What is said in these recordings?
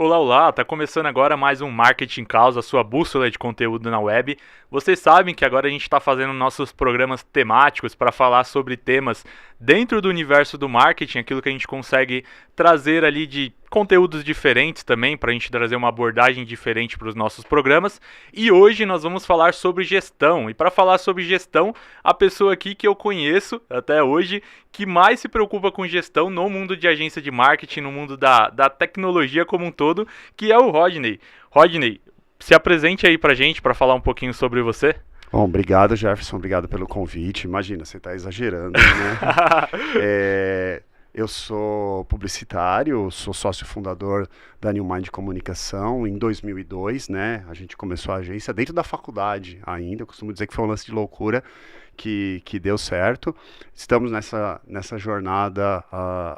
Olá, olá! Tá começando agora mais um Marketing Causa, a sua bússola de conteúdo na web. Vocês sabem que agora a gente está fazendo nossos programas temáticos para falar sobre temas dentro do universo do marketing, aquilo que a gente consegue trazer ali de conteúdos diferentes também, para a gente trazer uma abordagem diferente para os nossos programas. E hoje nós vamos falar sobre gestão. E para falar sobre gestão, a pessoa aqui que eu conheço até hoje, que mais se preocupa com gestão no mundo de agência de marketing, no mundo da tecnologia como um todo, que é o Rodney. Rodney, se apresente aí pra gente para falar um pouquinho sobre você. Bom, obrigado, Jefferson, obrigado pelo convite. Imagina, você está exagerando, né? Eu sou publicitário, sou sócio fundador da New Mind Comunicação em 2002, né? A gente começou a agência dentro da faculdade ainda, eu costumo dizer que foi um lance de loucura que deu certo. Estamos nessa jornada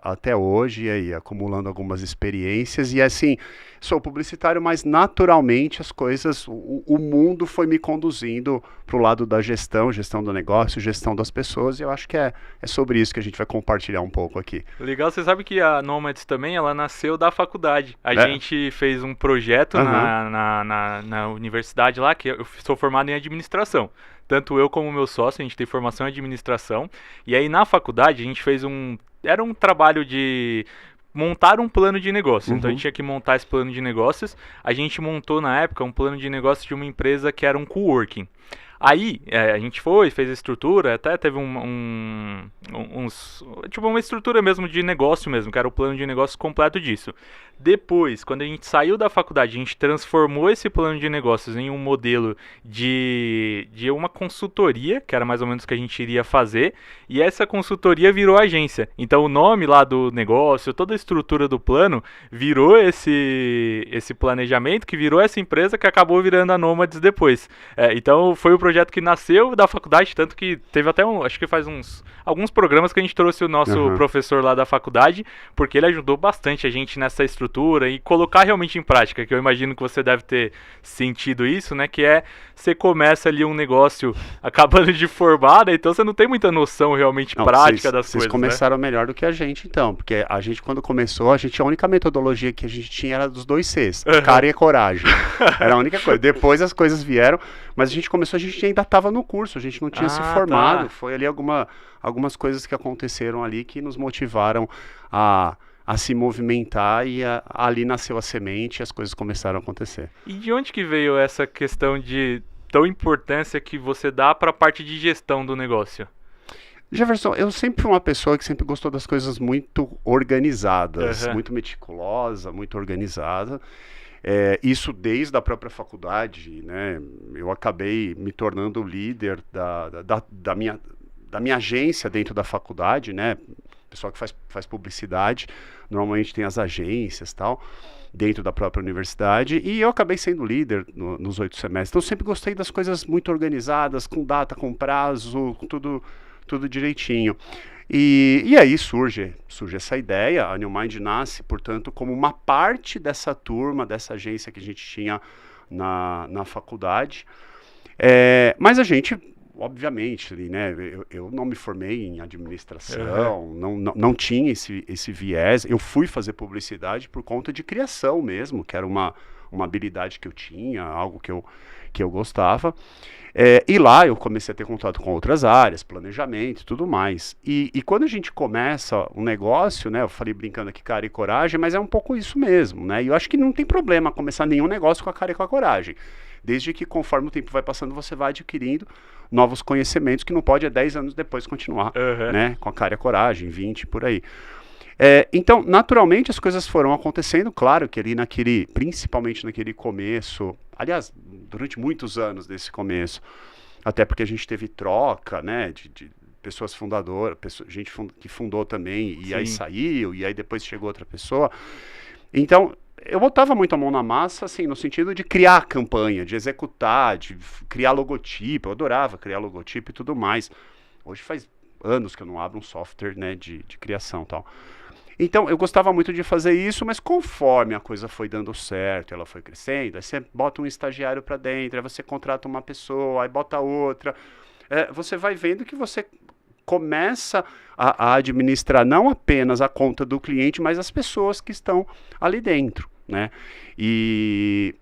até hoje, e aí, acumulando algumas experiências, e assim, sou publicitário, mas naturalmente as coisas, o mundo foi me conduzindo para o lado da gestão do negócio, gestão das pessoas, e eu acho que é sobre isso que a gente vai compartilhar um pouco aqui. Legal, você sabe que a Nomads também, ela nasceu da faculdade. A gente fez um projeto na universidade lá, que eu sou formado em administração. Tanto eu como meu sócio, a gente tem formação em administração. E aí na faculdade a gente fez era um trabalho de montar um plano de negócio. Então a gente tinha que montar esse plano de negócios. A gente montou na época um plano de negócio de uma empresa que era um coworking. Aí, a gente fez a estrutura, até teve tipo uma estrutura mesmo de negócio mesmo, que era o plano de negócio completo disso. Depois, quando a gente saiu da faculdade, a gente transformou esse plano de negócios em um modelo de uma consultoria, que era mais ou menos o que a gente iria fazer, e essa consultoria virou agência. Então o nome lá do negócio, toda a estrutura do plano, virou esse planejamento, que virou essa empresa que acabou virando a Nomads depois. Então foi o projeto que nasceu da faculdade, tanto que teve até acho que faz alguns programas que a gente trouxe o nosso professor lá da faculdade, porque ele ajudou bastante a gente nessa estrutura e colocar realmente em prática, que eu imagino que você deve ter sentido isso, né, que você começa ali um negócio acabando de formar, né, então você não tem muita noção realmente prática das coisas. Vocês começaram melhor do que a gente, então, porque a gente quando começou, a única metodologia que a gente tinha era dos 2 Cs, cara e coragem, era a única coisa. Depois as coisas vieram, mas a gente começou, a gente ainda estava no curso, a gente não tinha se formado, foi ali algumas coisas que aconteceram ali que nos motivaram a se movimentar, e ali nasceu a semente e as coisas começaram a acontecer. E de onde que veio essa questão de tão importância que você dá para a parte de gestão do negócio? Jefferson, eu sempre fui uma pessoa que sempre gostou das coisas muito organizadas, muito meticulosa, muito organizada. Isso desde a própria faculdade, né? Eu acabei me tornando líder da minha agência dentro da faculdade, né? Pessoal que faz publicidade, normalmente tem as agências e tal, dentro da própria universidade, e eu acabei sendo líder nos 8 semestres. Então eu sempre gostei das coisas muito organizadas, com data, com prazo, com tudo direitinho. E aí surge essa ideia. A New Mind nasce, portanto, como uma parte dessa turma, dessa agência que a gente tinha na faculdade. Mas a gente, obviamente, né, eu não me formei em administração, não tinha esse viés. Eu fui fazer publicidade por conta de criação mesmo, que era uma habilidade que eu tinha, algo que eu gostava. E lá eu comecei a ter contato com outras áreas, planejamento e tudo mais. E quando a gente começa um negócio, né, eu falei brincando aqui, cara e coragem, mas é um pouco isso mesmo, né? E eu acho que não tem problema começar nenhum negócio com a cara e com a coragem. Desde que conforme o tempo vai passando, você vai adquirindo novos conhecimentos, que não pode 10 anos depois continuar, né, com a cara e a coragem, 20, por aí. Então, naturalmente, as coisas foram acontecendo, claro que ali principalmente naquele começo, aliás, durante muitos anos desse começo, até porque a gente teve troca, né, de pessoas fundadoras, gente que fundou também, e aí saiu, e aí depois chegou outra pessoa. Então, eu botava muito a mão na massa, assim, no sentido de criar campanha, de executar, de criar logotipo. Eu adorava criar logotipo e tudo mais. Hoje faz anos que eu não abro um software, né, de criação e tal. Então, eu gostava muito de fazer isso, mas conforme a coisa foi dando certo, ela foi crescendo, aí você bota um estagiário para dentro, aí você contrata uma pessoa, aí bota outra. Você vai vendo que você começa a administrar não apenas a conta do cliente, mas as pessoas que estão ali dentro, né? E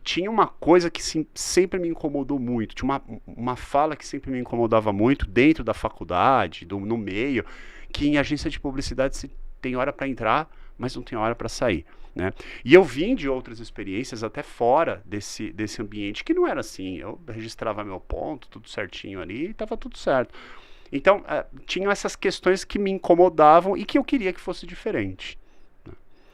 tinha uma coisa que sempre me incomodou muito, tinha uma fala que sempre me incomodava muito dentro da faculdade, no meio, que em agência de publicidade se tem hora para entrar, mas não tem hora para sair, né? E eu vim de outras experiências até fora desse ambiente, que não era assim, eu registrava meu ponto, tudo certinho ali, e estava tudo certo. Então, tinham essas questões que me incomodavam e que eu queria que fosse diferente.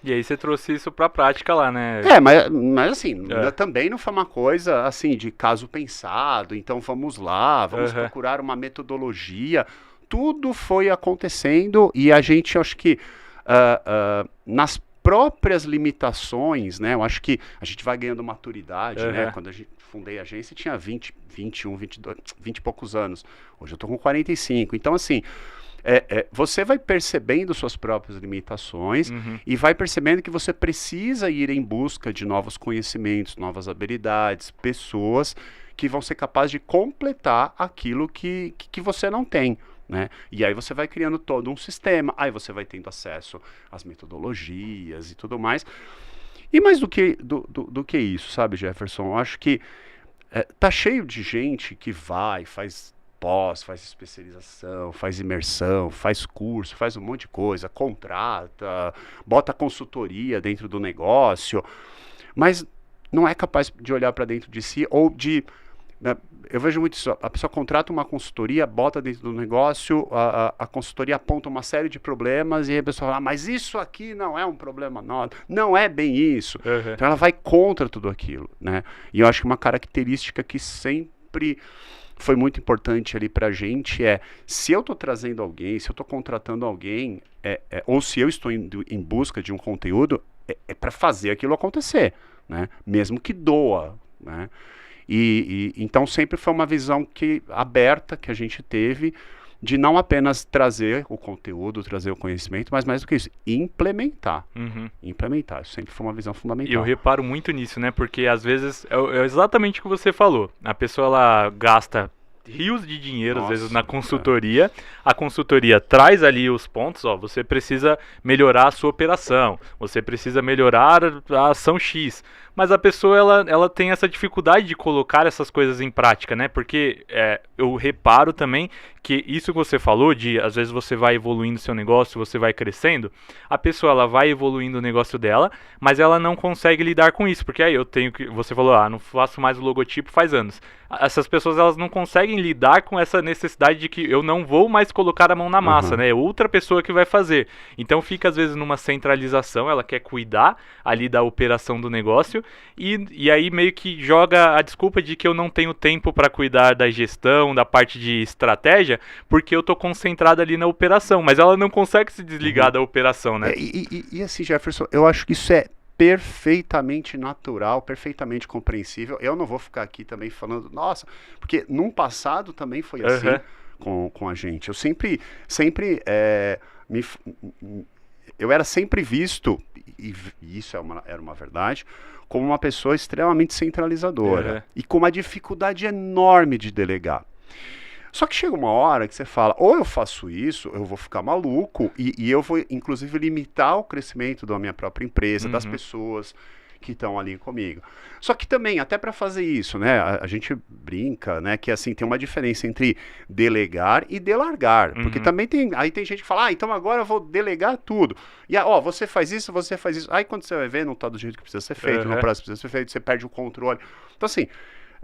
E aí você trouxe isso pra prática lá, né? Mas assim, também não foi uma coisa assim de caso pensado, então vamos lá, vamos procurar uma metodologia. Tudo foi acontecendo e a gente, acho que nas próprias limitações, né? Eu acho que a gente vai ganhando maturidade, né? Quando a gente fundei a agência, tinha 20, 21, 22, 20 e poucos anos. Hoje eu tô com 45. Então, assim, você vai percebendo suas próprias limitações e vai percebendo que você precisa ir em busca de novos conhecimentos, novas habilidades, pessoas que vão ser capazes de completar aquilo que você não tem, né? E aí você vai criando todo um sistema, aí você vai tendo acesso às metodologias e tudo mais. E mais do que isso, sabe, Jefferson? Eu acho que tá cheio de gente que faz pós, faz especialização, faz imersão, faz curso, faz um monte de coisa, contrata, bota consultoria dentro do negócio, mas não é capaz de olhar para dentro de si ou de... Eu vejo muito isso, a pessoa contrata uma consultoria, bota dentro do negócio, a consultoria aponta uma série de problemas e a pessoa fala, mas isso aqui não é um problema nosso, não é bem isso. Então ela vai contra tudo aquilo, né? E eu acho que uma característica que sempre foi muito importante ali pra gente se eu tô trazendo alguém, se eu tô contratando alguém, ou se eu estou indo em busca de um conteúdo, é para fazer aquilo acontecer, né? Mesmo que doa, né? Então sempre foi uma visão aberta que a gente teve de não apenas trazer o conteúdo, trazer o conhecimento, mas mais do que isso, implementar. Implementar, isso sempre foi uma visão fundamental. E eu reparo muito nisso, né? Porque às vezes é exatamente o que você falou. A pessoa ela gasta rios de dinheiro, às vezes, na consultoria. A consultoria traz ali os pontos, ó, você precisa melhorar a sua operação, você precisa melhorar a ação X. Mas a pessoa, ela tem essa dificuldade de colocar essas coisas em prática, né? Porque eu reparo também que isso que você falou, de às vezes você vai evoluindo seu negócio, você vai crescendo, a pessoa ela vai evoluindo o negócio dela, mas ela não consegue lidar com isso, porque aí eu tenho que, você falou, não faço mais o logotipo faz anos. Essas pessoas, elas não conseguem lidar com essa necessidade de que eu não vou mais colocar a mão na massa, né? É outra pessoa que vai fazer. Então fica às vezes numa centralização, ela quer cuidar ali da operação do negócio, e aí meio que joga a desculpa de que eu não tenho tempo para cuidar da gestão, da parte de estratégia, porque eu tô concentrado ali na operação, mas ela não consegue se desligar da operação, né? E assim, Jefferson, eu acho que isso é perfeitamente natural, perfeitamente compreensível. Eu não vou ficar aqui também falando, nossa, porque num passado também foi assim com a gente. Eu sempre eu era sempre visto, e isso era uma verdade, como uma pessoa extremamente centralizadora e com uma dificuldade enorme de delegar. Só que chega uma hora que você fala, ou eu faço isso, eu vou ficar maluco, e eu vou, inclusive, limitar o crescimento da minha própria empresa, das pessoas que estão ali comigo. Só que também, até para fazer isso, né, a gente brinca, né, que assim, tem uma diferença entre delegar e delargar, porque também tem gente que fala, então agora eu vou delegar tudo. E, você faz isso, aí quando você vai ver, não está do jeito que precisa ser feito, no prazo que precisa ser feito, você perde o controle. Então, assim,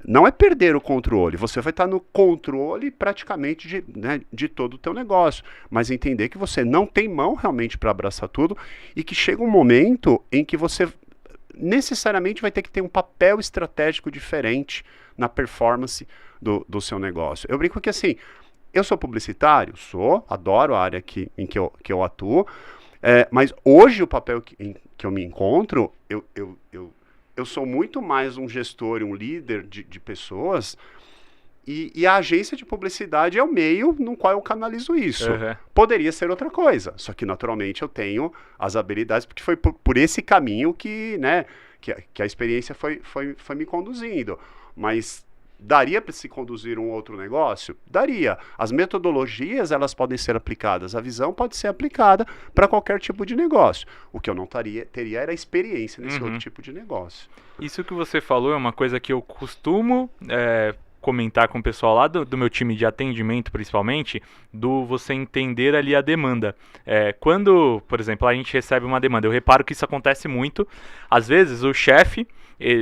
não é perder o controle, você vai estar no controle praticamente de todo o teu negócio, mas entender que você não tem mão realmente para abraçar tudo e que chega um momento em que você necessariamente vai ter que ter um papel estratégico diferente na performance do seu negócio. Eu brinco que assim, eu sou publicitário, adoro a área em que eu atuo, mas hoje o papel em que eu me encontro, eu sou muito mais um gestor, um líder de pessoas, e a agência de publicidade é o meio no qual eu canalizo isso. Poderia ser outra coisa, só que naturalmente eu tenho as habilidades, porque foi por esse caminho que a experiência foi me conduzindo. Mas Daria para se conduzir um outro negócio? Daria. As metodologias, elas podem ser aplicadas, a visão pode ser aplicada para qualquer tipo de negócio. O que eu não teria era experiência nesse outro tipo de negócio. Isso que você falou é uma coisa que eu costumo comentar com o pessoal lá do meu time de atendimento, principalmente, do você entender ali a demanda. Quando, por exemplo, a gente recebe uma demanda, eu reparo que isso acontece muito. Às vezes o chefe,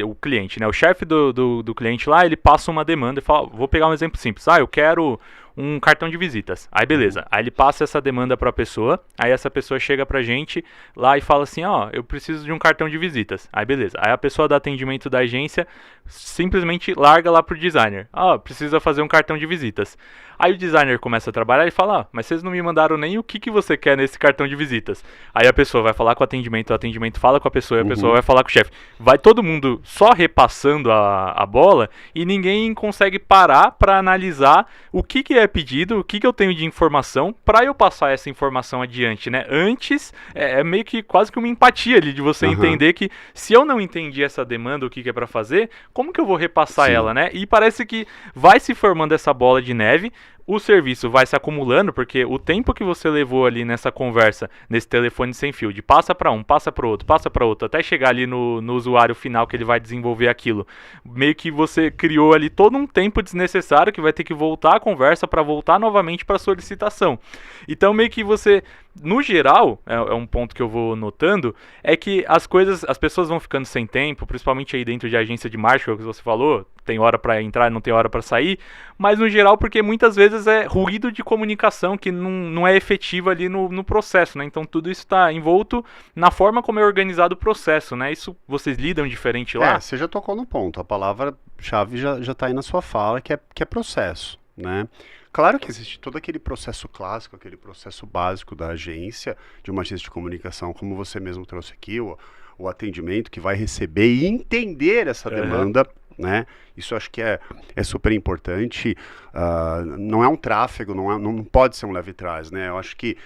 o cliente, né? O chefe do cliente lá, ele passa uma demanda e fala, vou pegar um exemplo simples, eu quero um cartão de visitas. Aí beleza, aí ele passa essa demanda para a pessoa, aí essa pessoa chega pra gente lá e fala assim, eu preciso de um cartão de visitas. Aí beleza, aí a pessoa do atendimento da agência simplesmente larga lá pro designer, precisa fazer um cartão de visitas. Aí o designer começa a trabalhar e fala, mas vocês não me mandaram nem o que você quer nesse cartão de visitas. Aí a pessoa vai falar com o atendimento fala com a pessoa e a pessoa vai falar com o chefe. Vai todo mundo só repassando a bola e ninguém consegue parar para analisar o que é pedido, o que eu tenho de informação para eu passar essa informação adiante, né? Antes, é meio que quase que uma empatia ali de você entender que se eu não entendi essa demanda, o que é para fazer, como que eu vou repassar ela, né? E parece que vai se formando essa bola de neve, o serviço vai se acumulando, porque o tempo que você levou ali nessa conversa, nesse telefone sem fio, de passa para um, passa para outro, até chegar ali no usuário final que ele vai desenvolver aquilo, meio que você criou ali todo um tempo desnecessário que vai ter que voltar a conversa para voltar novamente para a solicitação. Então meio que você, no geral, é um ponto que eu vou notando, é que as pessoas vão ficando sem tempo, principalmente aí dentro de agência de marketing, que você falou, tem hora para entrar, não tem hora para sair, mas no geral porque muitas vezes é ruído de comunicação que não é efetivo ali no processo, né? Então tudo isso está envolto na forma como é organizado o processo, né? Isso vocês lidam diferente lá? Você já tocou no ponto, a palavra-chave já está aí na sua fala, que é processo, né? Claro que existe todo aquele processo clássico, aquele processo básico da agência, de uma agência de comunicação, como você mesmo trouxe aqui, o atendimento que vai receber e entender essa demanda, né? Isso eu acho que é super importante. Não é um tráfego, não pode ser um leve trás, né? Eu acho que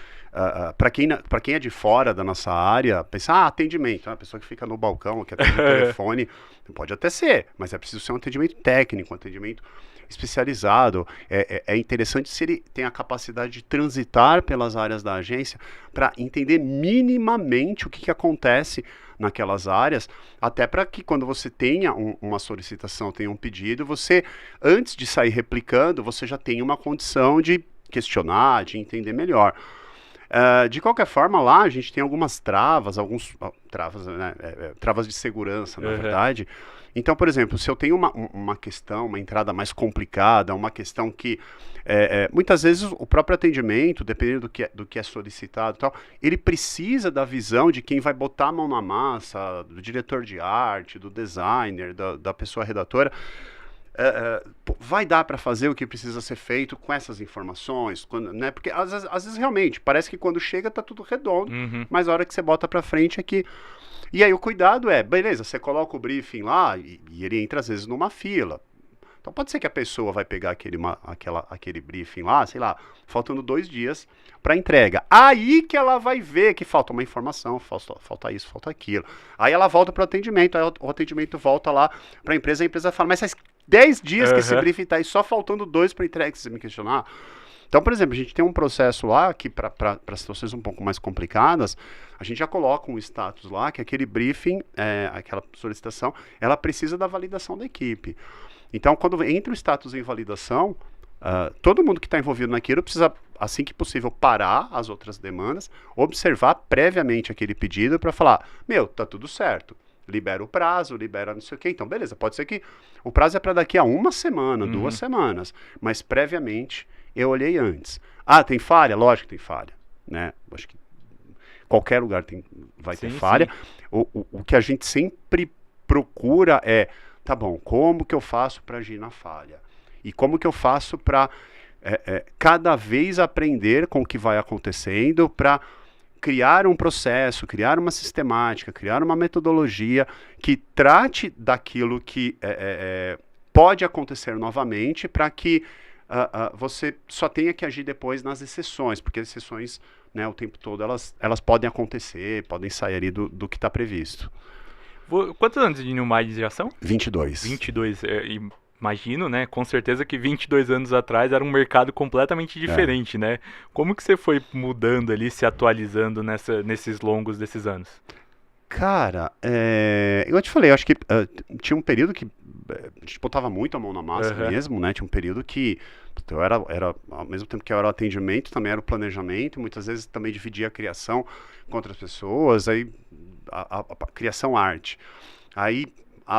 para quem é de fora da nossa área, pensar, atendimento, a pessoa que fica no balcão, que atende o telefone, pode até ser, mas é preciso ser um atendimento técnico, um atendimento especializado. É interessante se ele tem a capacidade de transitar pelas áreas da agência para entender minimamente o que acontece naquelas áreas, até para que quando você tenha uma solicitação, tenha um pedido, você, antes de sair replicando, você já tenha uma condição de questionar, de entender melhor. De qualquer forma, lá a gente tem algumas travas, travas de segurança, na verdade. Então, por exemplo, se eu tenho uma questão, uma entrada mais complicada, uma questão que muitas vezes o próprio atendimento, dependendo do que é solicitado e tal, ele precisa da visão de quem vai botar a mão na massa, do diretor de arte, do designer, da pessoa redatora. Vai dar para fazer o que precisa ser feito com essas informações, né? Porque às vezes realmente parece que quando chega tá tudo redondo, mas a hora que você bota para frente é que... E aí o cuidado beleza, você coloca o briefing lá e ele entra às vezes numa fila. Então pode ser que a pessoa vai pegar aquele briefing lá, sei lá, faltando 2 dias para entrega. Aí que ela vai ver que falta uma informação, falta isso, falta aquilo. Aí ela volta para o atendimento, aí o atendimento volta lá para a empresa fala, mas faz 10 dias que esse briefing está aí, só faltando 2 para entrega, se você me questionar. Então, por exemplo, a gente tem um processo lá que para situações um pouco mais complicadas, a gente já coloca um status lá que aquele briefing, aquela solicitação, ela precisa da validação da equipe. Então, quando entra o status em validação, todo mundo que está envolvido naquilo precisa, assim que possível, parar as outras demandas, observar previamente aquele pedido para falar, tá tudo certo. Libera o prazo, libera não sei o quê. Então, beleza, pode ser que o prazo é para daqui a 1 semana, 2 semanas, mas previamente eu olhei antes. tem falha? Lógico que tem falha, né? Acho que qualquer lugar vai ter falha. O que a gente sempre procura tá bom, como que eu faço para agir na falha? E como que eu faço para cada vez aprender com o que vai acontecendo, para criar um processo, criar uma sistemática, criar uma metodologia que trate daquilo que pode acontecer novamente, para que você só tenha que agir depois nas exceções, porque as exceções, né, o tempo todo, elas podem acontecer, podem sair ali do que está previsto. Quantos anos de New Mind já são? 22. 22. E imagino, né, com certeza que 22 anos atrás era um mercado completamente diferente, né? Como que você foi mudando ali, se atualizando nesses longos desses anos? Cara, eu te falei, eu acho que tinha um período que a gente botava muito a mão na massa mesmo, né? Tinha um período que eu era, ao mesmo tempo que eu era o atendimento, também era o planejamento, muitas vezes também dividia a criação com outras pessoas, aí a criação arte. Aí,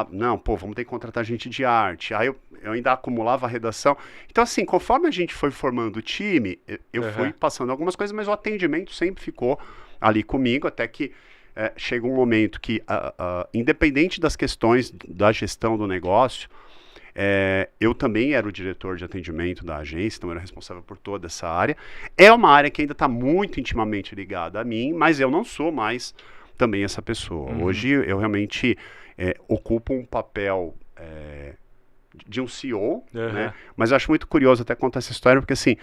não, pô, vamos ter que contratar gente de arte. Aí eu ainda acumulava a redação. Então, assim, conforme a gente foi formando o time, eu fui passando algumas coisas, mas o atendimento sempre ficou ali comigo, até que chega um momento que, independente das questões da gestão do negócio, eu também era o diretor de atendimento da agência, então eu era responsável por toda essa área. É uma área que ainda está muito intimamente ligada a mim, mas eu não sou mais também essa pessoa. Hoje eu realmente ocupo um papel de um CEO, né? Mas eu acho muito curioso até contar essa história, porque assim,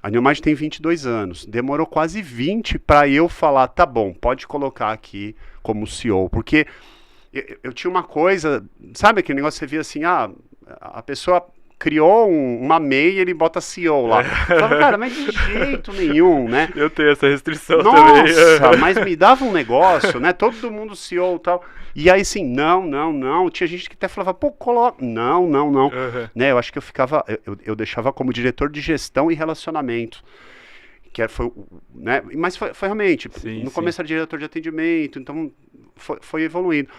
a Neomage tem 22 anos, demorou quase 20 para eu falar, tá bom, pode colocar aqui como CEO, porque eu tinha uma coisa, sabe aquele negócio que você via assim, a pessoa criou uma MEI e ele bota CEO lá. Eu falava, cara, mas de jeito nenhum, né? Eu tenho essa restrição também. Nossa, mas me dava um negócio, né? Todo mundo CEO e tal. E aí, assim, não. Tinha gente que até falava, pô, coloca. Não. Né? Eu acho que eu ficava, eu deixava como diretor de gestão e relacionamento. Foi, né? Mas foi realmente, no começo era diretor de atendimento, então foi evoluindo.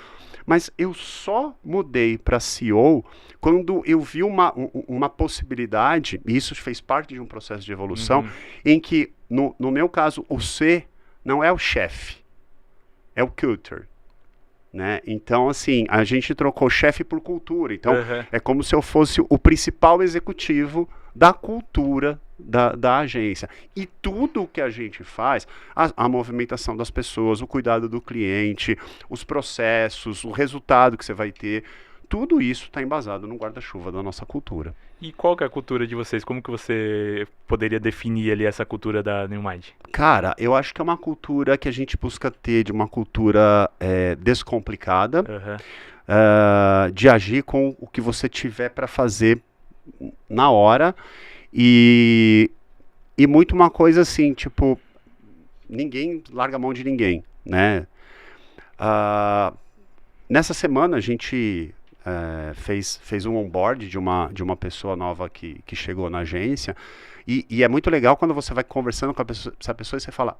Mas eu só mudei para CEO quando eu vi uma possibilidade, e isso fez parte de um processo de evolução, em que, no meu caso, o C não é o chefe, é o culture. Né? Então, assim, a gente trocou chefe por cultura. Então, é como se eu fosse o principal executivo da cultura da agência. E tudo o que a gente faz, a movimentação das pessoas, o cuidado do cliente, os processos, o resultado que você vai ter, tudo isso está embasado no guarda-chuva da nossa cultura. E qual que é a cultura de vocês? Como que você poderia definir ali essa cultura da Neomage? Cara, eu acho que é uma cultura que a gente busca ter, de uma cultura descomplicada, de agir com o que você tiver para fazer na hora, e muito uma coisa assim, tipo, ninguém larga a mão de ninguém, né? Nessa semana a gente fez um onboard de uma pessoa nova que chegou na agência, e é muito legal quando você vai conversando com essa pessoa e você fala,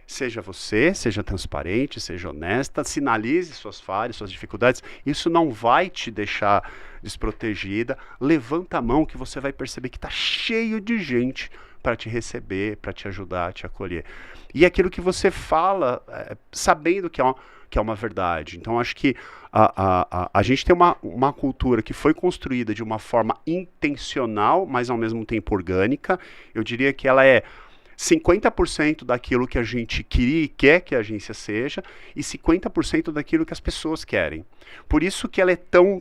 seja você, seja transparente, seja honesta, sinalize suas falhas, suas dificuldades, isso não vai te deixar desprotegida, levanta a mão que você vai perceber que está cheio de gente para te receber, para te ajudar, te acolher. E aquilo que você fala, sabendo que é uma verdade. Então, acho que a gente tem uma cultura que foi construída de uma forma intencional, mas ao mesmo tempo orgânica. Eu diria que ela é 50% daquilo que a gente queria e quer que a agência seja, e 50% daquilo que as pessoas querem. Por isso que ela é tão...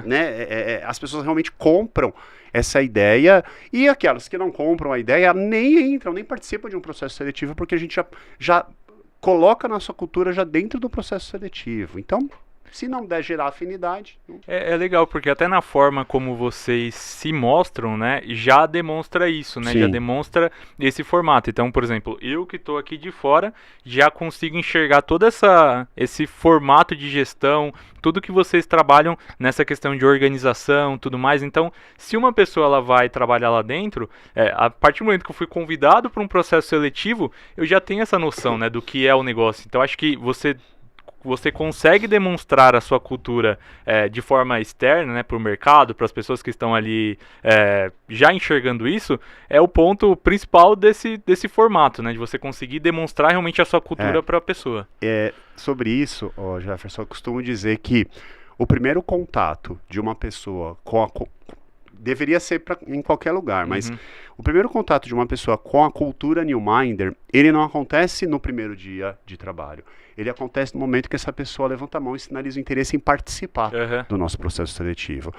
né, as pessoas realmente compram essa ideia, e aquelas que não compram a ideia nem entram, nem participam de um processo seletivo, porque a gente já coloca a nossa cultura já dentro do processo seletivo. Então, se não der gerar afinidade... É legal, porque até na forma como vocês se mostram, né, já demonstra isso, né? Sim. Já demonstra esse formato. Então, por exemplo, eu que estou aqui de fora, já consigo enxergar todo esse formato de gestão, tudo que vocês trabalham nessa questão de organização, tudo mais. Então, se uma pessoa ela vai trabalhar lá dentro, a partir do momento que eu fui convidado para um processo seletivo, eu já tenho essa noção, né, do que é o negócio. Então, acho que você consegue demonstrar a sua cultura de forma externa, né, para o mercado, para as pessoas que estão ali já enxergando isso, é o ponto principal desse formato, né, de você conseguir demonstrar realmente a sua cultura para a pessoa. Sobre isso, Jefferson, eu costumo dizer que o primeiro contato de uma pessoa deveria ser em qualquer lugar, mas o primeiro contato de uma pessoa com a cultura Newminder, ele não acontece no primeiro dia de trabalho. Ele acontece no momento que essa pessoa levanta a mão e sinaliza o interesse em participar do nosso processo seletivo.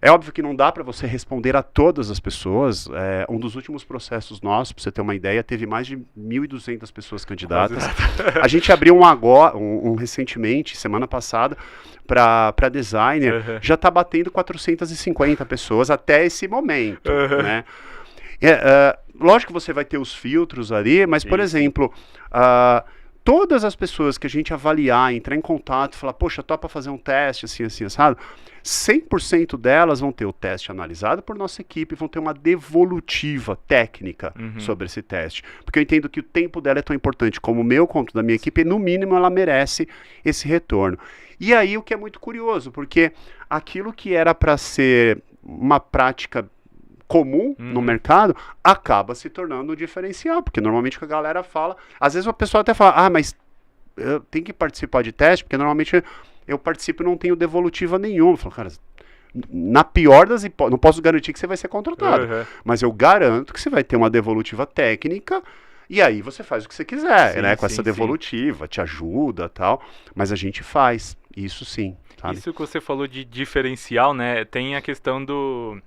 É óbvio que não dá para você responder a todas as pessoas. Um dos últimos processos nossos, para você ter uma ideia, teve mais de 1.200 pessoas candidatas. A gente abriu recentemente, semana passada, para designer, já está batendo 450 pessoas até esse momento, né? Lógico que você vai ter os filtros ali, mas, por exemplo, todas as pessoas que a gente avaliar, entrar em contato, falar, poxa, topa fazer um teste, assim, assado, 100% delas vão ter o teste analisado por nossa equipe, vão ter uma devolutiva técnica sobre esse teste. Porque eu entendo que o tempo dela é tão importante como o meu, quanto da minha equipe, e no mínimo ela merece esse retorno. E aí o que é muito curioso, porque aquilo que era para ser uma prática comum no mercado, acaba se tornando um diferencial, porque normalmente o que a galera fala, às vezes o pessoal até fala, mas eu tenho que participar de teste, porque normalmente eu participo e não tenho devolutiva nenhuma. Eu falo, cara, na pior das hipóteses, não posso garantir que você vai ser contratado, mas eu garanto que você vai ter uma devolutiva técnica, e aí você faz o que você quiser, né, com essa devolutiva, te ajuda, tal, mas a gente faz, isso sim. Sabe? Isso que você falou de diferencial, né, tem a questão do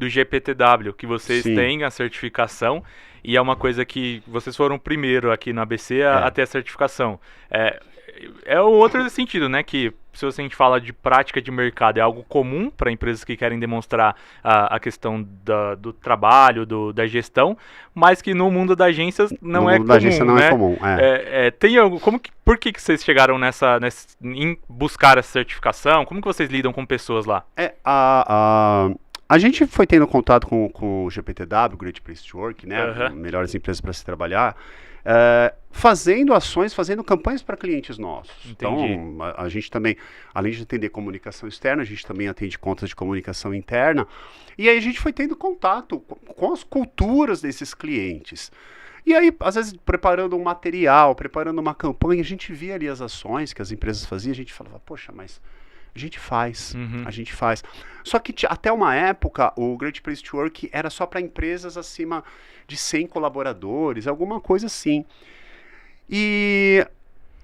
GPTW, que vocês têm a certificação, e é uma coisa que vocês foram o primeiro aqui no ABC a ter a certificação. É o outro sentido, né, que se a gente fala de prática de mercado, é algo comum para empresas que querem demonstrar a questão do trabalho, da gestão, mas que no mundo das agências não é comum. No mundo da agência não é comum. Tem algo, por que vocês chegaram em buscar essa certificação? Como que vocês lidam com pessoas lá? A gente foi tendo contato com o GPTW, Great Place to Work, né? Melhores empresas para se trabalhar, fazendo ações, fazendo campanhas para clientes nossos. Entendi. Então, a gente também, além de atender comunicação externa, a gente também atende contas de comunicação interna. E aí a gente foi tendo contato com as culturas desses clientes. E aí, às vezes, preparando um material, preparando uma campanha, a gente via ali as ações que as empresas faziam, a gente falava, poxa, mas a gente faz. Só que até uma época, o Great Place to Work era só para empresas acima de 100 colaboradores, alguma coisa assim. E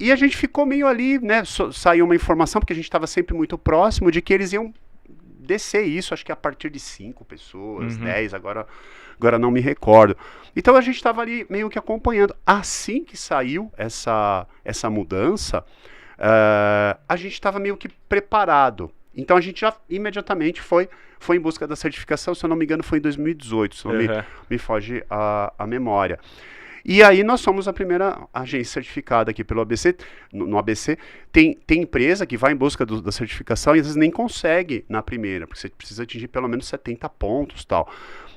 a gente ficou meio ali, né? Saiu uma informação, porque a gente estava sempre muito próximo, de que eles iam descer isso, acho que a partir de 5 pessoas, 10, agora não me recordo. Então a gente estava ali meio que acompanhando. Assim que saiu essa mudança, a gente estava meio que preparado. Então a gente já imediatamente foi em busca da certificação, se eu não me engano foi em 2018, se não me foge a memória. E aí nós somos a primeira agência certificada aqui pelo ABC. No ABC tem empresa que vai em busca da certificação e às vezes nem consegue na primeira, porque você precisa atingir pelo menos 70 pontos, tal.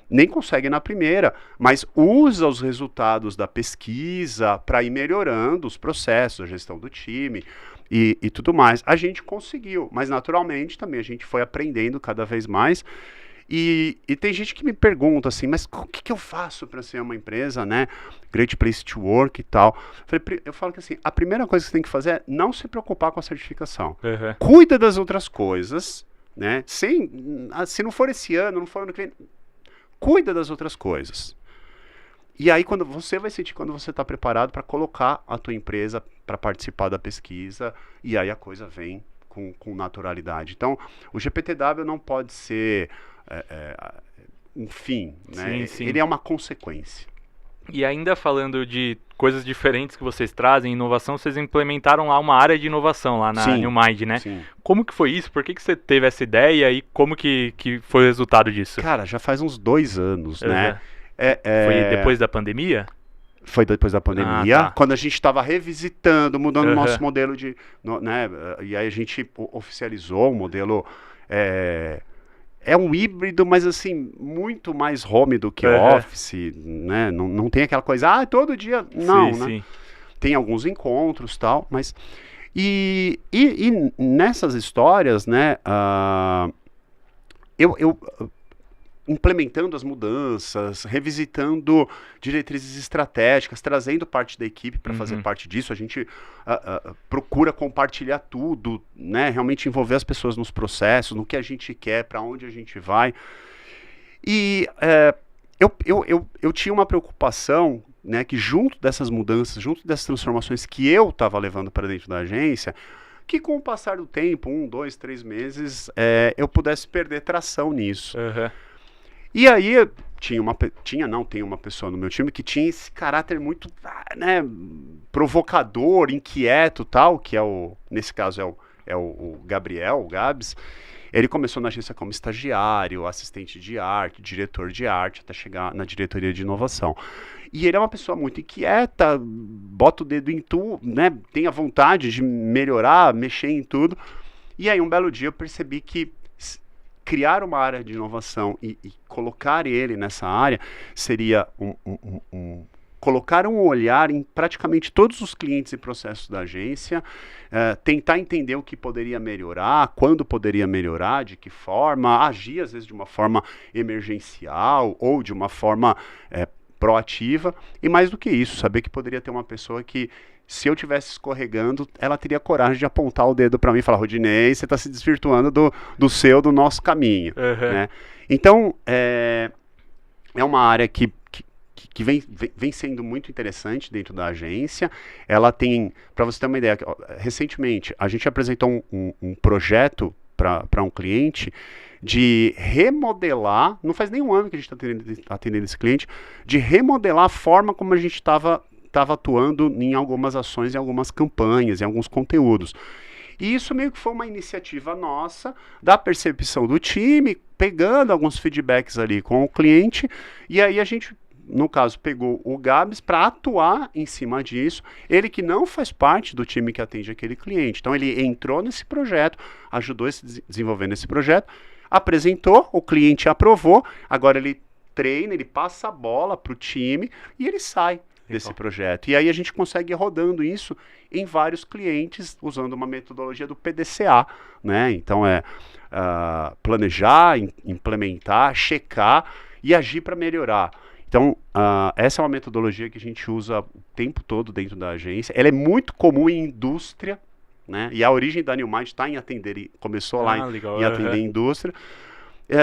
Nem consegue na primeira, mas usa os resultados da pesquisa para ir melhorando os processos, a gestão do time e tudo mais. A gente conseguiu, mas naturalmente também a gente foi aprendendo cada vez mais. E tem gente que me pergunta assim, mas o que eu faço para ser uma empresa, né? Great Place to Work e tal. Eu falo que assim, a primeira coisa que você tem que fazer é não se preocupar com a certificação. Cuida das outras coisas, né? Se não for esse ano, não for ano que vem, cuida das outras coisas. E aí quando você vai sentir quando você está preparado para colocar a tua empresa para participar da pesquisa, e aí a coisa vem com naturalidade. Então, o GPTW não pode ser um fim, né? Sim. Ele é uma consequência. E ainda falando de coisas diferentes que vocês trazem, inovação, vocês implementaram lá uma área de inovação lá na Newmind, né? Sim. Como que foi isso? Por que você teve essa ideia e como que foi o resultado disso? Cara, já faz uns 2 anos, né? Foi depois da pandemia? Foi depois da pandemia, quando a gente estava revisitando, mudando o nosso modelo né? E aí a gente oficializou o modelo. É um híbrido, mas assim, muito mais home do que office, né? Não tem aquela coisa, todo dia, não, né? Sim. Tem alguns encontros e tal, mas... E nessas histórias, né, eu implementando as mudanças, revisitando diretrizes estratégicas, trazendo parte da equipe para fazer parte disso. A gente procura compartilhar tudo, né? Realmente envolver as pessoas nos processos, no que a gente quer, para onde a gente vai. E eu tinha uma preocupação, né, que junto dessas mudanças, junto dessas transformações que eu estava levando para dentro da agência, que com o passar do tempo, 1, 2, 3 meses, eu pudesse perder tração nisso. Uhum. E aí tem uma pessoa no meu time que tinha esse caráter muito, né, provocador, inquieto, tal, que nesse caso o Gabriel, o Gabs. Ele começou na agência como estagiário, assistente de arte, diretor de arte, até chegar na diretoria de inovação. E ele é uma pessoa muito inquieta, bota o dedo em tudo, né, tem a vontade de melhorar, mexer em tudo. E aí um belo dia eu percebi que criar uma área de inovação e colocar ele nessa área seria colocar um olhar em praticamente todos os clientes e processos da agência, tentar entender o que poderia melhorar, quando poderia melhorar, de que forma, agir às vezes de uma forma emergencial ou de uma forma proativa, e mais do que isso, saber que poderia ter uma pessoa que, se eu estivesse escorregando, ela teria coragem de apontar o dedo para mim e falar: Rodinei, você está se desvirtuando do nosso caminho. Uhum. Né? Então, é uma área que vem sendo muito interessante dentro da agência. Ela tem, para você ter uma ideia, recentemente a gente apresentou um projeto para um cliente de remodelar, não faz nem um ano que a gente está atendendo esse cliente, de remodelar a forma como a gente estava atuando em algumas ações, em algumas campanhas, em alguns conteúdos. E isso meio que foi uma iniciativa nossa, da percepção do time, pegando alguns feedbacks ali com o cliente, e aí a gente, no caso, pegou o Gabs para atuar em cima disso, ele que não faz parte do time que atende aquele cliente. Então ele entrou nesse projeto, ajudou a se desenvolver nesse projeto, apresentou, o cliente aprovou, agora ele treina, ele passa a bola para o time e ele sai desse projeto. E aí a gente consegue ir rodando isso em vários clientes usando uma metodologia do PDCA, né? Então planejar, implementar, checar e agir para melhorar. Então, essa é uma metodologia que a gente usa o tempo todo dentro da agência. Ela é muito comum em indústria, né? E a origem da New Mind está em atender, começou lá em atender indústria.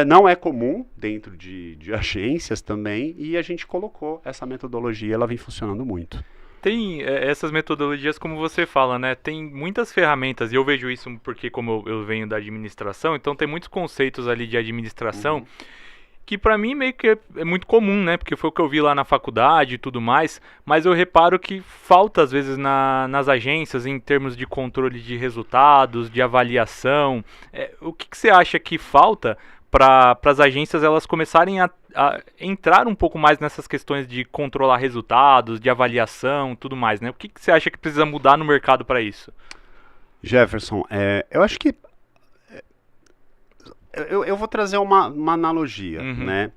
Não é comum dentro de agências também, e a gente colocou essa metodologia, ela vem funcionando muito. Tem essas metodologias, como você fala, né? Tem muitas ferramentas, e eu vejo isso porque como eu venho da administração, então tem muitos conceitos ali de administração, que pra mim meio que é muito comum, né? Porque foi o que eu vi lá na faculdade e tudo mais, mas eu reparo que falta às vezes nas agências em termos de controle de resultados, de avaliação. O que você acha que falta para as agências elas começarem a entrar um pouco mais nessas questões de controlar resultados, de avaliação, tudo mais, né? O que você acha que precisa mudar no mercado para isso? Jefferson, eu acho que eu vou trazer uma analogia, né?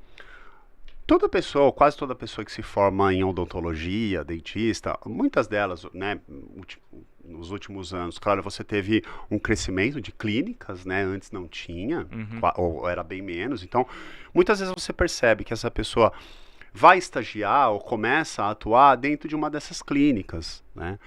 Quase toda pessoa que se forma em odontologia, dentista, muitas delas, né, nos últimos anos, claro, você teve um crescimento de clínicas, né? Antes não tinha, ou era bem menos. Então, muitas vezes você percebe que essa pessoa vai estagiar ou começa a atuar dentro de uma dessas clínicas, né?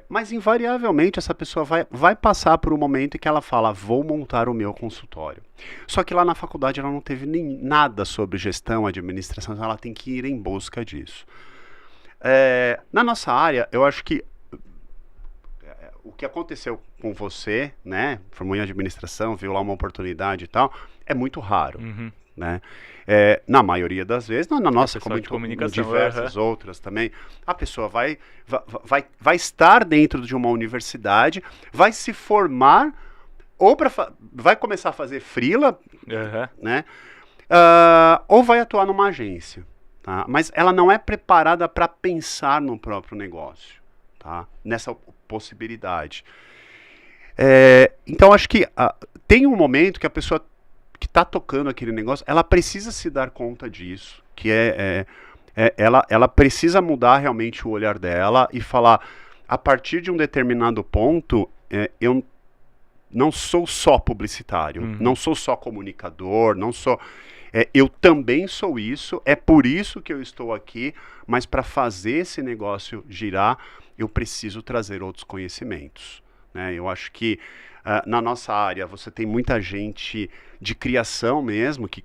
Mas invariavelmente essa pessoa vai passar por um momento em que ela fala: vou montar o meu consultório. Só que lá na faculdade ela não teve nada sobre gestão, administração, então ela tem que ir em busca disso. Na nossa área, eu acho que o que aconteceu com você, né, formou em administração, viu lá uma oportunidade e tal, é muito raro, né? Na maioria das vezes, na nossa, como em diversas outras também, a pessoa vai estar dentro de uma universidade, vai se formar, ou vai começar a fazer freela, né? Ou vai atuar numa agência, tá? Mas ela não é preparada para pensar no próprio negócio, tá? Nessa possibilidade. Então, acho que tem um momento que a pessoa que está tocando aquele negócio, ela precisa se dar conta disso, que ela precisa mudar realmente o olhar dela e falar: a partir de um determinado ponto, eu não sou só publicitário, não sou só comunicador, não sou... eu também sou isso, é por isso que eu estou aqui, mas para fazer esse negócio girar, eu preciso trazer outros conhecimentos, né? Eu acho que na nossa área você tem muita gente de criação mesmo, que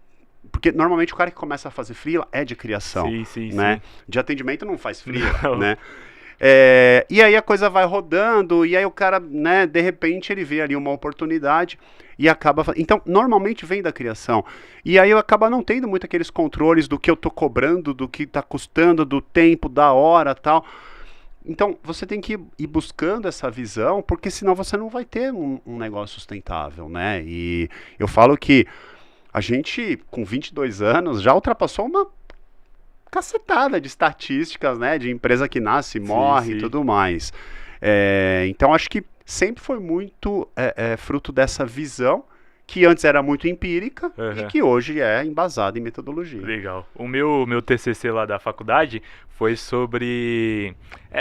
porque normalmente o cara que começa a fazer freela é de criação, né? Sim. De atendimento não faz freela, né? E aí a coisa vai rodando, e aí o cara, né, de repente ele vê ali uma oportunidade e acaba... Então, normalmente vem da criação. E aí eu acabo não tendo muito aqueles controles do que eu tô cobrando, do que tá custando, do tempo, da hora, tal. Então, você tem que ir buscando essa visão, porque senão você não vai ter um negócio sustentável, né? E eu falo que a gente, com 22 anos, já ultrapassou uma cacetada de estatísticas, né? De empresa que nasce, morre e tudo mais. Então, acho que sempre foi muito fruto dessa visão, que antes era muito empírica e que hoje é embasada em metodologia. Legal. O meu TCC lá da faculdade foi sobre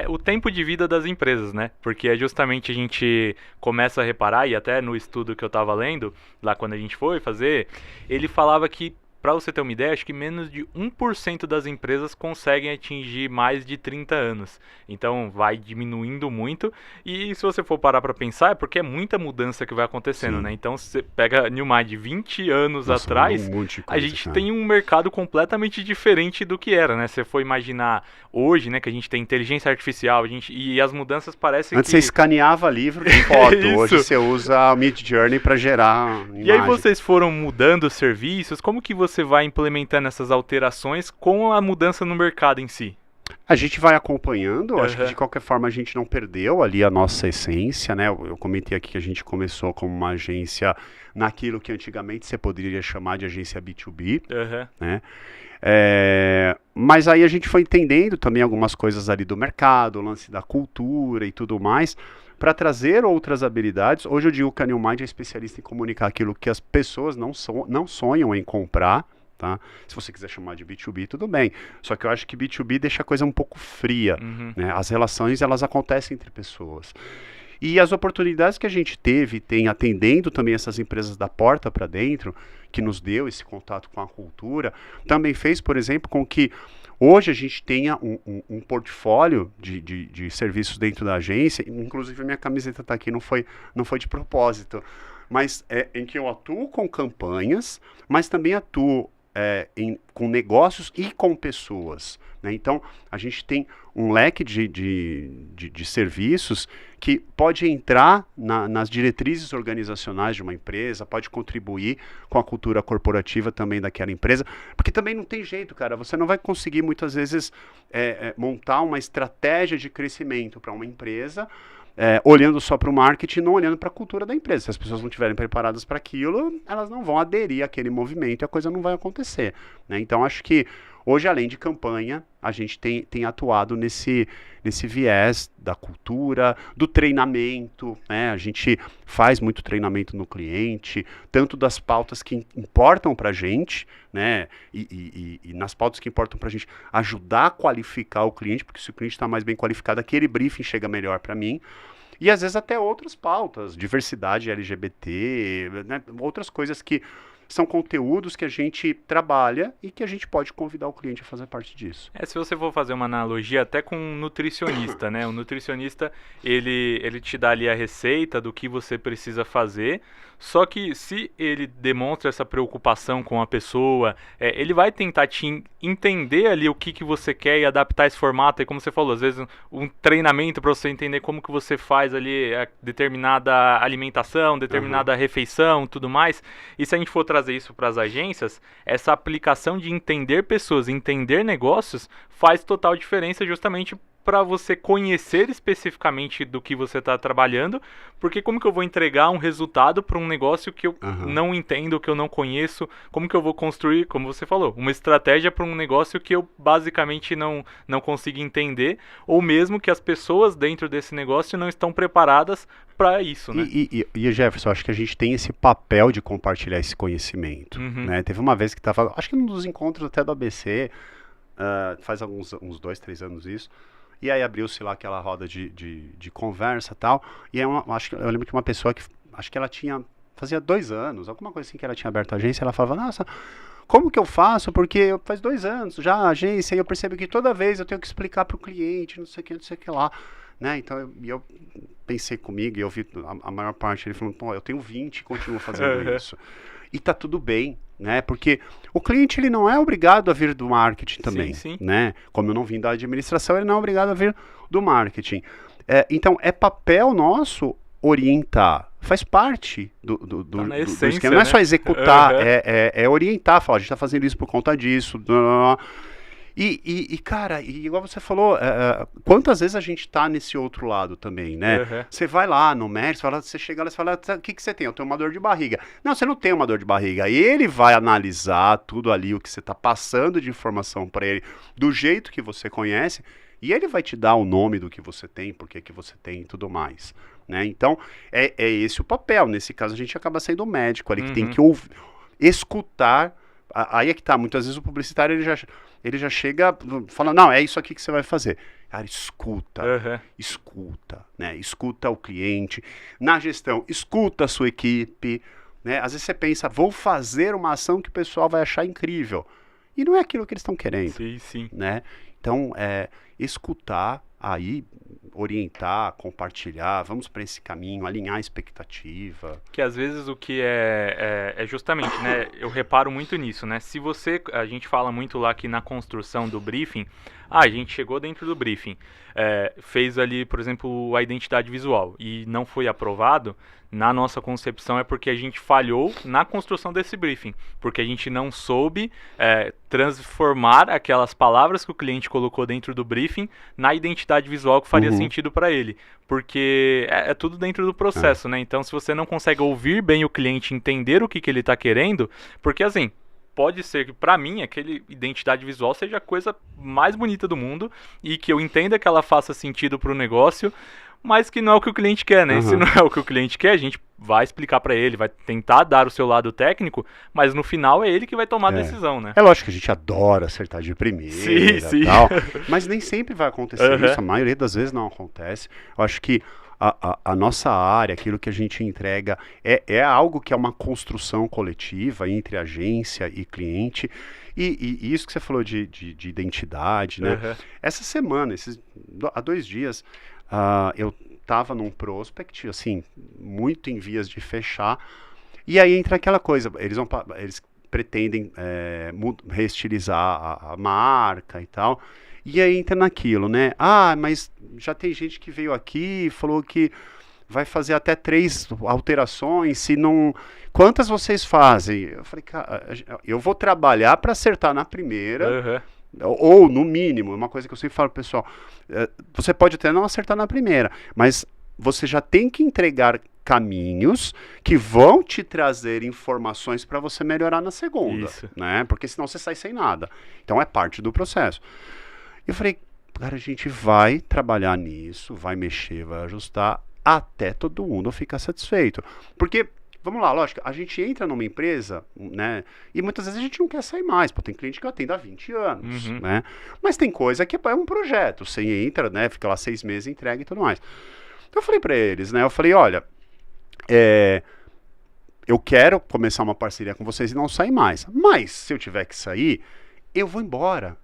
o tempo de vida das empresas, né? Porque é justamente a gente começa a reparar, e até no estudo que eu estava lendo, lá quando a gente foi fazer, ele falava que, para você ter uma ideia, acho que menos de 1% das empresas conseguem atingir mais de 30 anos. Então vai diminuindo muito. E se você for parar para pensar, é porque é muita mudança que vai acontecendo, né? Então você pega Newmind 20 anos atrás, a gente tem um mercado completamente diferente do que era, né? Se você for imaginar hoje, né, que a gente tem inteligência artificial, e as mudanças parecem Antes você escaneava livro de foto, hoje você usa o Midjourney para gerar imagem. E aí vocês foram mudando os serviços, como que você vai implementando essas alterações com a mudança no mercado em si? A gente vai acompanhando, acho que de qualquer forma a gente não perdeu ali a nossa essência, né? Eu comentei aqui que a gente começou como uma agência naquilo que antigamente você poderia chamar de agência B2B, né? Mas aí a gente foi entendendo também algumas coisas ali do mercado, o lance da cultura e tudo mais, para trazer outras habilidades. Hoje eu digo que a Newmind é especialista em comunicar aquilo que as pessoas não sonham em comprar. Tá? Se você quiser chamar de B2B, tudo bem. Só que eu acho que B2B deixa a coisa um pouco fria. Né? As relações, elas acontecem entre pessoas. E as oportunidades que a gente tem atendendo também essas empresas da porta para dentro, que nos deu esse contato com a cultura, também fez, por exemplo, com que hoje a gente tenha um portfólio de serviços dentro da agência. Inclusive minha camiseta está aqui, não foi de propósito, mas em que eu atuo com campanhas, mas também atuo com negócios e com pessoas, né? Então, a gente tem um leque de serviços que pode entrar nas diretrizes organizacionais de uma empresa, pode contribuir com a cultura corporativa também daquela empresa, porque também não tem jeito, cara, você não vai conseguir muitas vezes montar uma estratégia de crescimento para uma empresa olhando só para o marketing, não olhando para a cultura da empresa. Se as pessoas não estiverem preparadas para aquilo, elas não vão aderir àquele movimento e a coisa não vai acontecer, né? Então, acho que hoje, além de campanha, a gente tem atuado nesse viés da cultura, do treinamento, né? A gente faz muito treinamento no cliente, tanto das pautas que importam para a gente, né? E nas pautas que importam para a gente, ajudar a qualificar o cliente, porque se o cliente está mais bem qualificado, aquele briefing chega melhor para mim. E às vezes até outras pautas, diversidade LGBT, né? Outras coisas que são conteúdos que a gente trabalha e que a gente pode convidar o cliente a fazer parte disso. Se você for fazer uma analogia até com um nutricionista, né? O nutricionista, ele te dá ali a receita do que você precisa fazer, só que se ele demonstra essa preocupação com a pessoa, ele vai tentar te entender ali o que você quer e adaptar esse formato. E como você falou, às vezes um treinamento para você entender como que você faz ali determinada alimentação, determinada refeição, tudo mais. E se a gente for trazer isso para as agências, essa aplicação de entender pessoas, entender negócios, faz total diferença justamente para você conhecer especificamente do que você está trabalhando, porque como que eu vou entregar um resultado para um negócio que eu não entendo, que eu não conheço, como que eu vou construir, como você falou, uma estratégia para um negócio que eu basicamente não consigo entender, ou mesmo que as pessoas dentro desse negócio não estão preparadas para isso, né? E Jefferson, acho que a gente tem esse papel de compartilhar esse conhecimento, né? Teve uma vez que estava, acho que num dos encontros até do ABC, faz uns 2, 3 anos isso. E aí abriu-se lá aquela roda de conversa e tal. E eu lembro que uma pessoa que, acho que ela fazia 2 anos, alguma coisa assim que ela tinha aberto a agência, ela falava, nossa, como que eu faço? Porque faz 2 anos já a agência e eu percebo que toda vez eu tenho que explicar para o cliente, não sei o que lá. Né? Então eu pensei comigo e eu vi a maior parte, ele falando, pô, eu tenho 20 e continuo fazendo isso. E tá tudo bem, né? Porque o cliente ele não é obrigado a vir do marketing também, sim. né? Como eu não vim da administração, ele não é obrigado a vir do marketing. Então, é papel nosso orientar. Faz parte do essência, esquema. Não é só executar, Uhum. é orientar. Falar, a gente está fazendo isso por conta disso. E cara, igual você falou, quantas vezes a gente tá nesse outro lado também, né? Uhum. Você vai lá no médico, você chega lá e fala, o que você tem? Eu tenho uma dor de barriga. Não, você não tem uma dor de barriga. Ele vai analisar tudo ali, o que você tá passando de informação para ele, do jeito que você conhece, e ele vai te dar o nome do que você tem, por que você tem e tudo mais, né? Então, é esse o papel. Nesse caso, a gente acaba sendo o médico ali, que tem que ouvir, escutar. Aí é que tá, muitas vezes o publicitário ele já chega falando, não, é isso aqui que você vai fazer. Cara, escuta, né? Escuta o cliente. Na gestão, escuta a sua equipe, né? Às vezes você pensa, vou fazer uma ação que o pessoal vai achar incrível. E não é aquilo que eles estão querendo, Sim. né? Então, escutar, aí orientar, compartilhar, vamos para esse caminho, alinhar a expectativa. Que às vezes o que é justamente, né, eu reparo muito nisso, né, se você, a gente fala muito lá que na construção do briefing, a gente chegou dentro do briefing, fez ali, por exemplo, a identidade visual e não foi aprovado, na nossa concepção é porque a gente falhou na construção desse briefing, porque a gente não soube transformar aquelas palavras que o cliente colocou dentro do briefing na identidade visual que faria sentido para ele, porque é tudo dentro do processo, né? Então, se você não consegue ouvir bem o cliente, entender o que ele está querendo, porque assim, pode ser que para mim aquele identidade visual seja a coisa mais bonita do mundo e que eu entenda que ela faça sentido para o negócio, mas que não é o que o cliente quer, né? Se não é o que o cliente quer, a gente vai explicar para ele, vai tentar dar o seu lado técnico, mas no final é ele que vai tomar a decisão, né? É lógico que a gente adora acertar de primeira, sim. Tal, mas nem sempre vai acontecer isso, a maioria das vezes não acontece. Eu acho que a nossa área, aquilo que a gente entrega, é algo que é uma construção coletiva entre agência e cliente. E isso que você falou de identidade, né? Essa semana, há 2 dias, eu estava num prospect, assim, muito em vias de fechar, e aí entra aquela coisa, eles pretendem reestilizar a marca e tal, e aí entra naquilo, né? Mas já tem gente que veio aqui e falou que vai fazer até 3 alterações, se não... Quantas vocês fazem? Eu falei, cara, eu vou trabalhar para acertar na primeira, ou no mínimo, uma coisa que eu sempre falo pro pessoal, você pode até não acertar na primeira, mas você já tem que entregar caminhos que vão te trazer informações para você melhorar na segunda, né? Porque senão você sai sem nada. Então é parte do processo. Eu falei, cara, a gente vai trabalhar nisso, vai mexer, vai ajustar, até todo mundo ficar satisfeito. Porque, vamos lá, lógico, a gente entra numa empresa, né, e muitas vezes a gente não quer sair mais, pô, tem cliente que eu atendo há 20 anos, né, mas tem coisa que é um projeto, você entra, né, fica lá 6 meses, entrega e tudo mais. Então eu falei pra eles, né, eu falei, olha, eu quero começar uma parceria com vocês e não sair mais, mas se eu tiver que sair, eu vou embora.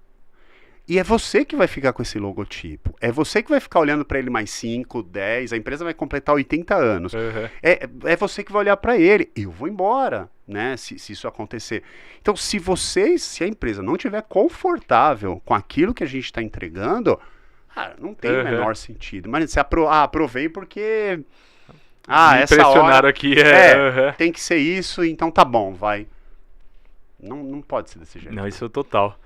E é você que vai ficar com esse logotipo. É você que vai ficar olhando para ele mais 5, 10. A empresa vai completar 80 anos. É você que vai olhar para ele. Eu vou embora, né? Se isso acontecer. Então, se a empresa não estiver confortável com aquilo que a gente está entregando, não tem o menor sentido. Mas você aprovei porque... Me essa impressionaram hora aqui. Tem que ser isso, então tá bom, vai. Não pode ser desse jeito. Não, isso é total.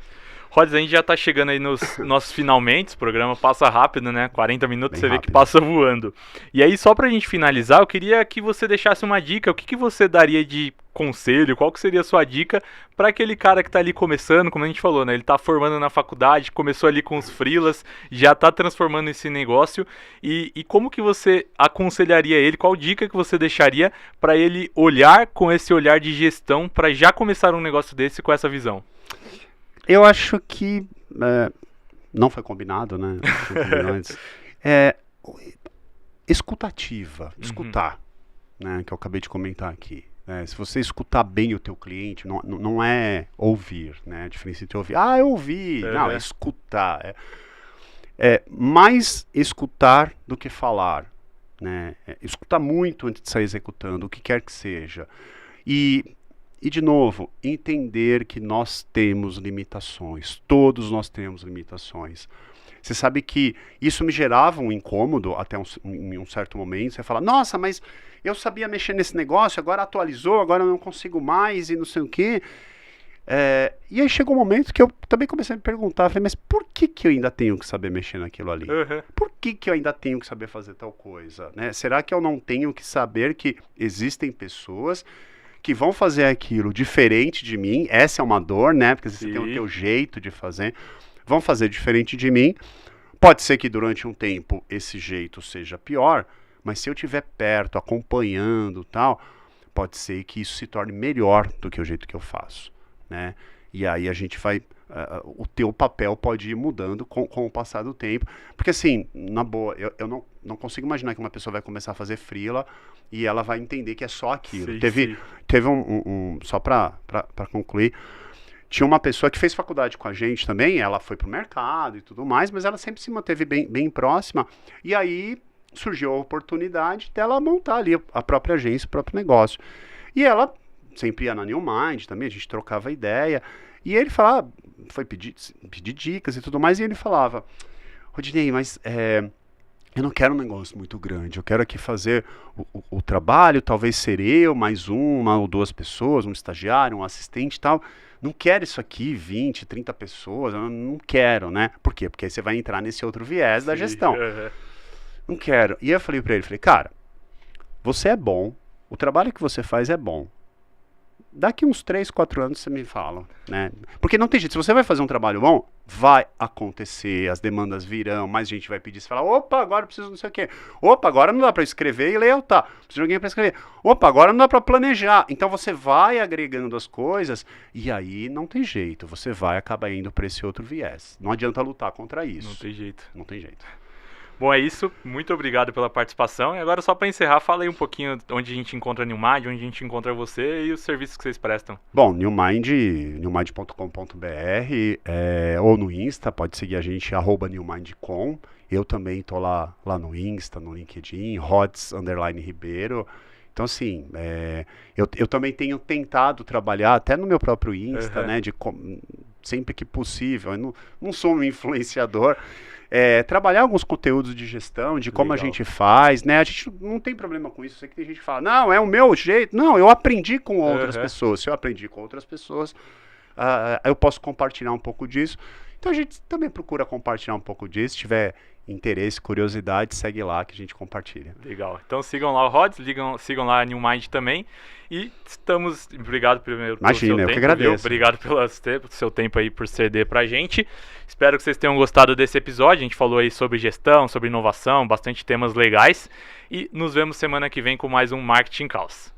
Rods, a gente já tá chegando aí nos nossos finalmente, o programa passa rápido, né? 40 minutos, você vê que passa voando. E aí, só pra gente finalizar, eu queria que você deixasse uma dica, o que você daria de conselho, qual que seria a sua dica para aquele cara que tá ali começando, como a gente falou, né? Ele tá formando na faculdade, começou ali com os freelas, já tá transformando esse negócio, e como que você aconselharia ele, qual dica que você deixaria para ele olhar com esse olhar de gestão para já começar um negócio desse com essa visão? Eu acho que não foi combinado, né? Escutativa, escutar, né? Que eu acabei de comentar aqui. Se você escutar bem o teu cliente, não é ouvir, né? A diferença entre ouvir. Eu ouvi. Não, é escutar. Mais escutar do que falar, né? Escutar muito antes de sair executando, o que quer que seja. E E, de novo, entender que nós temos limitações. Todos nós temos limitações. Você sabe que isso me gerava um incômodo até em um certo momento. Você fala, nossa, mas eu sabia mexer nesse negócio, agora atualizou, agora eu não consigo mais e não sei o quê. E aí chegou um momento que eu também comecei a me perguntar, falei, mas por que eu ainda tenho que saber mexer naquilo ali? Por que eu ainda tenho que saber fazer tal coisa? Né? Será que eu não tenho que saber que existem pessoas que vão fazer aquilo diferente de mim? Essa é uma dor, né? Porque você tem o teu jeito de fazer. Vão fazer diferente de mim. Pode ser que durante um tempo esse jeito seja pior, mas se eu estiver perto, acompanhando tal, pode ser que isso se torne melhor do que o jeito que eu faço, né? E aí a gente vai... o teu papel pode ir mudando com o passar do tempo. Porque assim, na boa, eu não consigo imaginar que uma pessoa vai começar a fazer freela e ela vai entender que é só aquilo. Sim, teve só para concluir, tinha uma pessoa que fez faculdade com a gente também, ela foi pro mercado e tudo mais, mas ela sempre se manteve bem próxima. E aí surgiu a oportunidade dela montar ali a própria agência, o próprio negócio. E ela sempre ia na New Mind também, a gente trocava ideia. E ele falava, foi pedir dicas e tudo mais, e ele falava, Rodinei, mas eu não quero um negócio muito grande, eu quero aqui fazer o trabalho, talvez ser eu, mais uma ou duas pessoas, um estagiário, um assistente e tal. Não quero isso aqui, 20, 30 pessoas, eu não quero, né? Por quê? Porque aí você vai entrar nesse outro viés da gestão. Não quero. E eu falei pra ele, cara, você é bom, o trabalho que você faz é bom. Daqui uns 3, 4 anos você me fala, né? Porque não tem jeito, se você vai fazer um trabalho bom, vai acontecer, as demandas virão, mais gente vai pedir, você fala, opa, agora eu preciso não sei o quê. Opa, agora não dá para escrever e layoutar, preciso de alguém para escrever. Opa, agora não dá para planejar. Então você vai agregando as coisas e aí não tem jeito, você vai acabar indo para esse outro viés. Não adianta lutar contra isso. Não tem jeito. Não tem jeito. Bom, é isso. Muito obrigado pela participação. E agora, só para encerrar, fala aí um pouquinho onde a gente encontra a Newmind, onde a gente encontra você e os serviços que vocês prestam. Bom, newmind.com.br ou no Insta, pode seguir a gente, @newmind.com. Eu também tô lá no Insta, no LinkedIn, Rods_Ribeiro. Então, assim, eu também tenho tentado trabalhar até no meu próprio Insta, né, sempre que possível. Eu não sou um influenciador. Trabalhar alguns conteúdos de gestão, de como a gente faz, né? A gente não tem problema com isso. Eu sei que tem gente que fala, não, é o meu jeito. Não, eu aprendi com outras pessoas. Se eu aprendi com outras pessoas, eu posso compartilhar um pouco disso. Então a gente também procura compartilhar um pouco disso. Se tiver interesse, curiosidade, segue lá que a gente compartilha. Legal. Então sigam lá o Rods, sigam lá a Newmind também. E estamos... Obrigado primeiro pelo seu tempo. Eu que agradeço. Viu? Obrigado pelo seu tempo aí por ceder pra gente. Espero que vocês tenham gostado desse episódio. A gente falou aí sobre gestão, sobre inovação, bastante temas legais. E nos vemos semana que vem com mais um Marketing Caos.